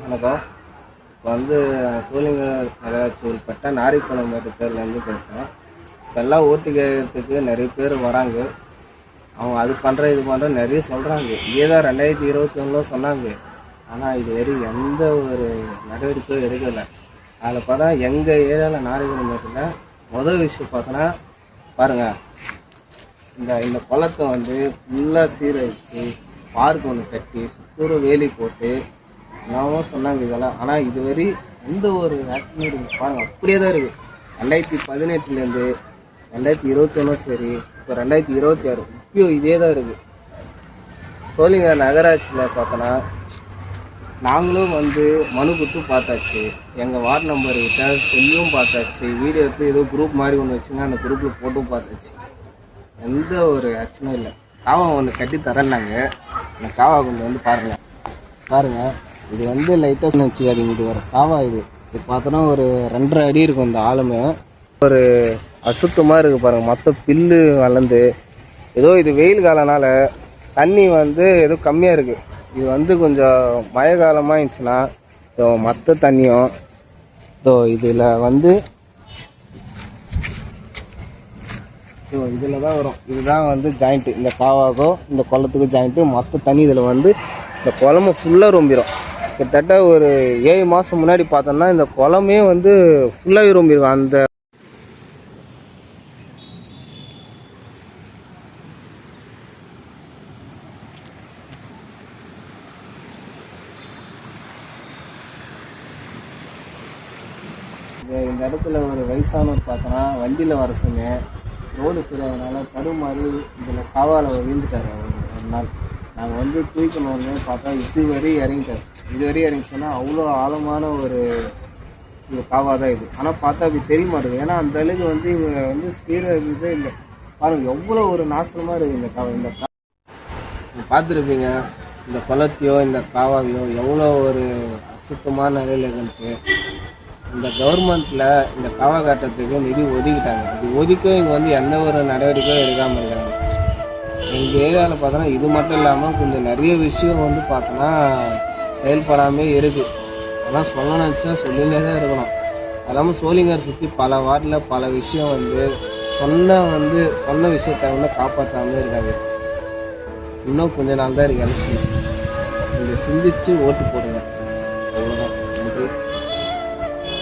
வணக்கம். இப்போ சோழிங்க நகராட்சி உள்பட்ட நாரிக்குளம் பேர்லேருந்து பேசுகிறேன். இப்போ எல்லாம் ஓட்டு கேட்கறதுக்கு நிறைய பேர் வராங்க. அவங்க அது பண்ணுற இது பண்ணுற நிறைய சொல்கிறாங்க. இதே தான் 2021 சொன்னாங்க. ஆனால் இது வரை எந்த ஒரு நடவடிக்கையும் எடுக்கலை. அதில் பார்த்தா எங்கள் ஏரியாவில் நாரிக்குளம் மேட்டில் முதல் விஷயம் பார்த்தோன்னா பாருங்கள், இந்த குளத்தை ஃபுல்லாக சீரழிச்சு பார்க் ஒன்று கட்டி சுத்தூர வேலி போட்டு என்னவோ சொன்னாங்க இதெல்லாம். ஆனால் இதுவரை எந்த ஒரு ஆக்ஷனும் இருக்குது பாருங்கள், அப்படியே தான் இருக்குது. 2018 2021 சரி, இப்போ 2026 இப்பயும் இதே தான் இருக்குது. சோழிங்க நகராட்சியில் பார்த்தோன்னா நாங்களும் மனு கொடுத்து பார்த்தாச்சு, எங்கள் வார்டு நம்பர்கிட்ட சொல்லியும் பார்த்தாச்சு, வீடியோ எடுத்து ஏதோ குரூப் மாதிரி ஒன்று வச்சுங்க, அந்த குரூப்பில் போட்டும் பார்த்தாச்சு. எந்த ஒரு ஆக்ஷனும் இல்லை. காவா ஒன்று கட்டி தரேன்னாங்க. அந்த காவா கொஞ்சம் பாருங்கள். இது லைட்டாக வச்சுக்காதீங்க. இது ஒரு காவா. இது பார்த்தோன்னா ஒரு 2.5 அடி இருக்கும். இந்த ஆளுமே ஒரு அசுத்தமாக இருக்குது பாருங்கள். மற்ற பில்லு வளர்ந்து ஏதோ இது வெயில் காலனால தண்ணி ஏதோ கம்மியாக இருக்குது. இது கொஞ்சம் மழை காலமாக இருந்துச்சுன்னா மற்ற தண்ணியும் இதில் இதில் தான் வரும். இதுதான் ஜாயிண்ட்டு. இந்த காவாக்கோ இந்த குளத்துக்கு ஜாயிண்ட்டு. மற்ற தண்ணி இதில் இந்த குளமை ஃபுல்லாக ரொம்பிடும். கிட்டத்தட்ட ஒரு 7 மாதம் முன்னாடி பார்த்தோம்னா இந்த குளமே ஃபுல்லாகவே ரொம்பியிருக்கும். அந்த இந்த இடத்துல ஒரு வயசானவர் பார்த்தோன்னா வண்டியில் வர சொன்னேன். ரோடு சரியாதனால தடுமாறி இதில் காவால் விழுந்துட்டார். ஒரு நாள் நாங்கள் தூக்கணும்னு பார்த்தா இதுவரை இறங்கிச்சோன்னா அவ்வளோ ஆழமான ஒரு காவா தான் இது. ஆனால் பார்த்தா அப்படி தெரிய மாட்டேங்குது. ஏன்னா அந்த அளவுக்கு இவங்க சீரழிதே இல்லை. பாருங்கள் எவ்வளோ ஒரு நாசமாக இருக்குது இந்த காவா. இந்த பார்த்துருப்பீங்க இந்த குளத்தையோ இந்த காவாவையோ எவ்வளோ ஒரு அசுத்தமான நிலையில் இருக்குன்ட்டு. இந்த கவர்மெண்ட்டில் இந்த காவா காட்டுறதுக்கு நிதி ஒதுக்கிட்டாங்க. அது ஒதுக்க இங்கே எந்த ஒரு நடவடிக்கையும் எடுக்காமல் இருக்காங்க. எங்கள் ஏரியாவில் பார்த்தோன்னா இது மட்டும் இல்லாமல் கொஞ்சம் நிறைய விஷயம் பார்த்தோன்னா செயல்படாமே இருக்குது. அதெல்லாம் சொல்ல நினச்சா சொல்லினே தான் இருக்கணும். அதெல்லாமல் சோழிங்கர் சுற்றி பல வார்டில் பல விஷயம் சொன்ன விஷயத்த காப்பாற்றாமே இருக்காங்க. இன்னும் கொஞ்ச நாள் தான் இருக்குது எலெக்ஷன். இதை சிந்திச்சு ஓட்டு போடுங்க.